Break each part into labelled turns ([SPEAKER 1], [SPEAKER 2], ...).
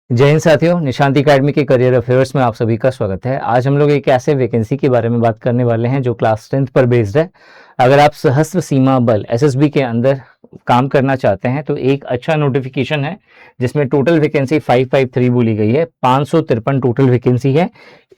[SPEAKER 1] जय हिंद साथियों, निशांत एकेडमी के करियर अफेयर्स में आप सभी का स्वागत है। आज हम लोग एक ऐसे वैकेंसी के बारे में बात करने वाले हैं जो क्लास 10th पर बेस्ड है। अगर आप सशस्त्र सीमा बल एसएसबी के अंदर काम करना चाहते हैं तो एक अच्छा नोटिफिकेशन है जिसमें टोटल वैकेंसी 553 बोली गई है। 553 टोटल वैकेंसी है।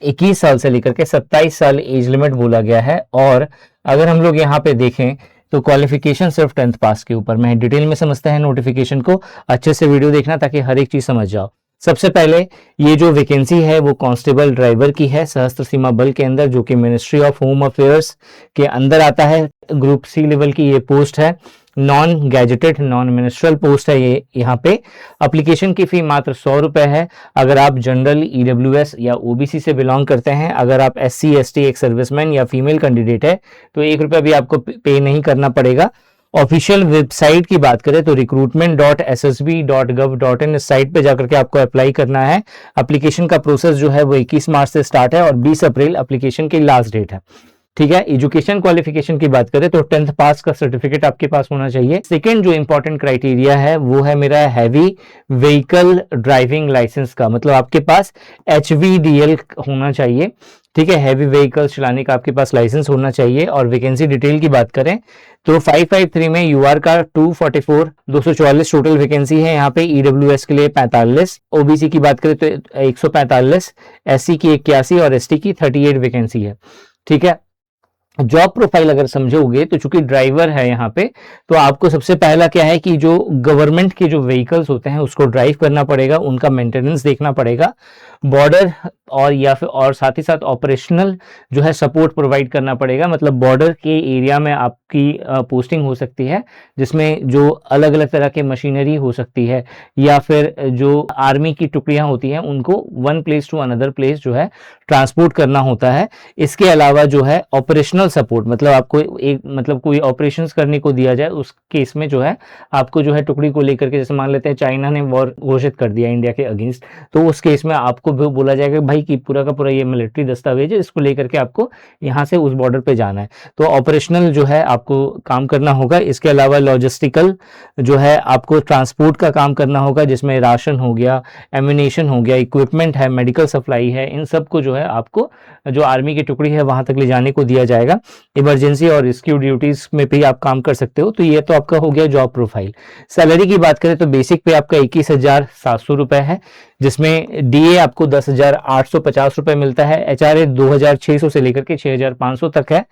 [SPEAKER 1] 21 साल से लेकर के 27 साल एज लिमिट बोला गया है। और अगर हम लोग यहाँ पे देखें तो क्वालिफिकेशन सिर्फ 10th पास के ऊपर में है। डिटेल में समझते हैं नोटिफिकेशन को, अच्छे से वीडियो देखना ताकि हर एक चीज समझ जाओ। सबसे पहले ये जो वैकेंसी है वो कांस्टेबल ड्राइवर की है सशस्त्र सीमा बल के अंदर, जो कि मिनिस्ट्री ऑफ होम अफेयर्स के अंदर आता है। ग्रुप सी लेवल की ये पोस्ट है। Non gazetted non ministerial post है ये। यहाँ पे एप्लीकेशन की फी मात्र 100 रुपए है। अगर आप जनरल ईडब्ल्यूएस या ओबीसी से बिलोंग करते हैं, अगर आप एससी एसटी एक सर्विसमैन या फीमेल कैंडिडेट है तो 1 रुपया भी आपको पे नहीं करना पड़ेगा। ऑफिशियल वेबसाइट की बात करें तो recruitment.ssb.gov.in इस साइट पे जाकर के आपको अप्लाई करना है। एप्लीकेशन का प्रोसेस जो है वो 21 मार्च से स्टार्ट है और 20 अप्रैल एप्लीकेशन की लास्ट डेट है। ठीक है। एजुकेशन क्वालिफिकेशन की बात करें तो 10th पास का सर्टिफिकेट आपके पास होना चाहिए। सेकंड जो इंपॉर्टेंट क्राइटेरिया है वो है मेरा हैवी व्हीकल ड्राइविंग लाइसेंस का, मतलब आपके पास HVDL होना चाहिए। ठीक है, हैवी व्हीकल चलाने का आपके पास लाइसेंस होना चाहिए। और वैकेंसी डिटेल की बात करें तो 553 में यूआर का 244 244 टोटल वैकेंसी है। यहाँ पे ईडब्ल्यूएस के लिए 45, ओबीसी की बात करें तो 145, एससी की 81 और एसटी की 38 वैकेंसी है। ठीक है। जॉब प्रोफाइल अगर समझोगे तो चूंकि ड्राइवर है यहाँ पे, तो आपको सबसे पहला क्या है कि जो गवर्नमेंट के जो व्हीकल्स होते हैं उसको ड्राइव करना पड़ेगा, उनका मेंटेनेंस देखना पड़ेगा, बॉर्डर और या फिर और साथ ही साथ ऑपरेशनल जो है सपोर्ट प्रोवाइड करना पड़ेगा। मतलब बॉर्डर के एरिया में आपकी पोस्टिंग हो सकती है जिसमें जो अलग अलग तरह के मशीनरी हो सकती है या फिर जो आर्मी की टुकड़ियां होती हैं उनको one place to another place जो है ट्रांसपोर्ट करना होता है। इसके अलावा जो है ऑपरेशनल सपोर्ट, मतलब आपको एक मतलब कोई ऑपरेशंस करने को दिया जाए उस केस में जो है आपको जो है टुकड़ी को लेकर के, जैसे मान लेते हैं चाइना ने वॉर घोषित कर दिया इंडिया के अगेंस्ट, तो उस केस में आपको भी बोला जाएगा भाई कि पूरा का पूरा ये मिलिट्री दस्तावेज है, इसको लेकर के आपको यहाँ से उस बॉर्डर पे जाना है। तो ऑपरेशनल जो है आपको काम करना होगा। इसके अलावा लॉजिस्टिकल जो है आपको ट्रांसपोर्ट का काम करना होगा, जिसमें राशन हो गया, एम्यूनेशन हो गया, इक्विपमेंट है, मेडिकल सप्लाई है, इन सब को जो है आपको जो आर्मी की टुकड़ी है वहां तक ले जाने को दिया जाएगा। इमरजेंसी और रेस्क्यू ड्यूटीज में भी आप काम कर सकते हो। तो ये तो आपका हो गया जॉब प्रोफाइल। सैलरी की बात करें तो बेसिक पे आपका 21,700 रुपए है, जिसमें डीए आपको 10,850 रुपए मिलता है, एचआरए 2,600 से लेकर के 6,500 तक है।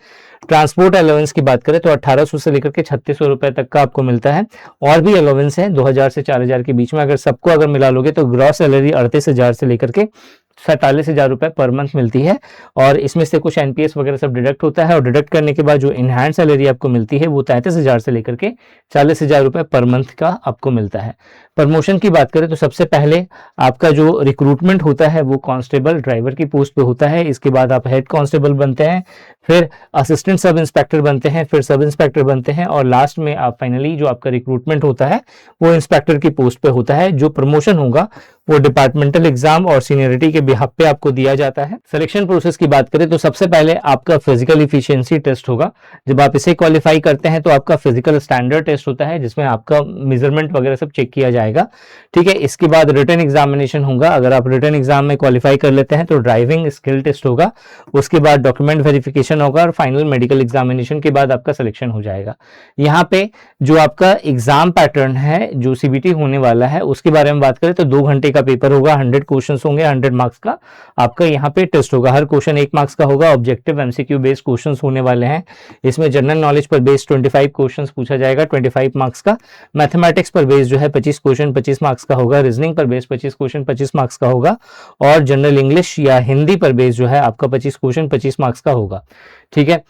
[SPEAKER 1] ट्रांसपोर्ट अलाउंस की बात करें तो 1,800 से लेकर के 3,600 रुपए तक का आपको मिलता है। और भी अलाउंस है 2,000 से 4,000 के बीच में। अगर सबको अगर मिला लोगे तो ग्रॉस सैलरी 38,000 से लेकर के 47,000 रुपए पर मंथ मिलती है। और इसमें से कुछ एनपीएस वगैरह सब डिडक्ट होता है और डिडक्ट करने के बाद जो इनहैंड सैलरी आपको मिलती है वो 33,000 से लेकर के 40,000 रुपए पर मंथ का आपको मिलता है। प्रमोशन की बात करें तो सबसे पहले आपका जो रिक्रूटमेंट होता है वो कांस्टेबल ड्राइवर की पोस्ट पे होता है। इसके बाद आप हेड कांस्टेबल बनते हैं, फिर असिस्टेंट सब इंस्पेक्टर बनते हैं, फिर सब इंस्पेक्टर बनते हैं और लास्ट में आप फाइनली जो आपका रिक्रूटमेंट होता है वो इंस्पेक्टर की पोस्ट पे होता है। जो प्रमोशन होगा वो डिपार्टमेंटल एग्जाम और सीनियरिटी के बिहाफ पे आपको दिया जाता है। सिलेक्शन प्रोसेस की बात करें तो सबसे पहले आपका फिजिकल इफिशियंसी टेस्ट होगा। जब आप इसे क्वालिफाई करते हैं तो आपका फिजिकल स्टैंडर्ड टेस्ट होता है जिसमें आपका मेजरमेंट वगैरह सब चेक किया जाएगा। ठीक है। इसके बाद रिटन एग्जामिनेशन होगा। अगर आप रिटन एग्जाम में क्वालिफाई कर लेते हैं तो ड्राइविंग स्किल टेस्ट होगा। उसके बाद डॉक्यूमेंट वेरिफिकेशन होगा और फाइनल मेडिकल एग्जामिनेशन के बाद आपका सिलेक्शन हो जाएगा। यहाँ पे जो आपका एग्जाम पैटर्न है जो सीबीटी होने वाला है उसके बारे में बात करें तो 2 घंटे का पेपर होगा, 100 क्वेश्चंस होंगे, 100 मार्क्स का आपका यहाँ पे टेस्ट होगा। हर क्वेश्चन 1 मार्क्स का होगा। ऑब्जेक्टिव एमसीक्यू बेस्ड क्वेश्चंस होने वाले हैं। इसमें जनरल नॉलेज पर बेस्ड 25 क्वेश्चंस पूछा जाएगा, 25 मार्क्स का। मैथमेटिक्स पर बेस्ड जो है 25 क्वेश्चन 25 मार्क्स का होगा। रीजनिंग पर बेस्ड 25 क्वेश्चन 25 मार्क्स का होगा। और जनरल इंग्लिश या हिंदी पर बेस्ड जो है आपका 25 क्वेश्चन 25 मार्क्स का होगा। ठीक है।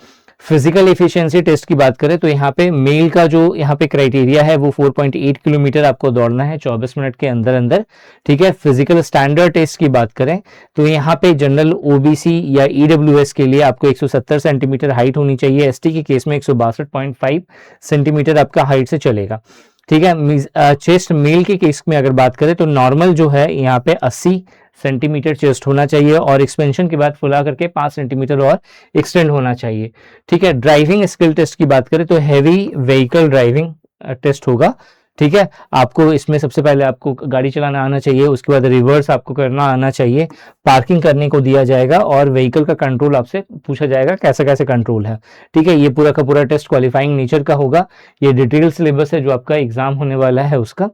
[SPEAKER 1] फिजिकल एफिशिएंसी टेस्ट की बात करें तो यहाँ पे मेल का जो यहाँ पे क्राइटेरिया है वो 4.8 किलोमीटर आपको दौड़ना है 24 मिनट के अंदर अंदर। ठीक है। फिजिकल स्टैंडर्ड टेस्ट की बात करें तो यहाँ पे जनरल ओबीसी या ईडब्ल्यूएस के लिए आपको 170 सेंटीमीटर हाइट होनी चाहिए। एसटी के केस में 162.5 सेंटीमीटर आपका हाइट से चलेगा। ठीक है। चेस्ट मेल के केस में अगर बात करें तो नॉर्मल जो है यहाँ पे 80 सेंटीमीटर चेस्ट होना चाहिए और एक्सपेंशन के बाद फुला करके 5 सेंटीमीटर और एक्सटेंड होना चाहिए। ठीक है। ड्राइविंग स्किल टेस्ट की बात करें तो हैवी व्हीकल ड्राइविंग टेस्ट होगा। ठीक है। आपको इसमें सबसे पहले आपको गाड़ी चलाना आना चाहिए, उसके बाद रिवर्स आपको करना आना चाहिए, पार्किंग करने को दिया जाएगा और व्हीकल का कंट्रोल आपसे पूछा जाएगा कैसे कैसे कंट्रोल है। ठीक है, ये पूरा का पूरा टेस्ट क्वालिफाइंग नेचर का होगा। ये डिटेल सिलेबस है जो आपका एग्जाम होने वाला है उसका।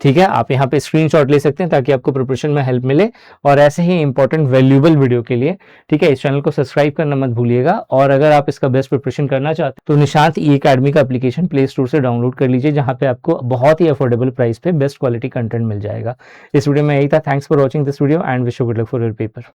[SPEAKER 1] ठीक है, आप यहाँ पे स्क्रीनशॉट ले सकते हैं ताकि आपको प्रिपरेशन में हेल्प मिले और ऐसे ही इंपॉर्टेंट वैल्यूएबल वीडियो के लिए, ठीक है, इस चैनल को सब्सक्राइब करना मत भूलिएगा। और अगर आप इसका बेस्ट प्रिपरेशन करना चाहते हैं तो निशांत ई अकेडमी का एप्लीकेशन प्ले स्टोर से डाउनलोड कर लीजिए, जहां पे आपको बहुत ही अफोर्डेबल प्राइस पे बेस्ट क्वालिटी कंटेंट मिल जाएगा। इस वीडियो में यही था। Thanks for watching this video and wish you good luck for your paper.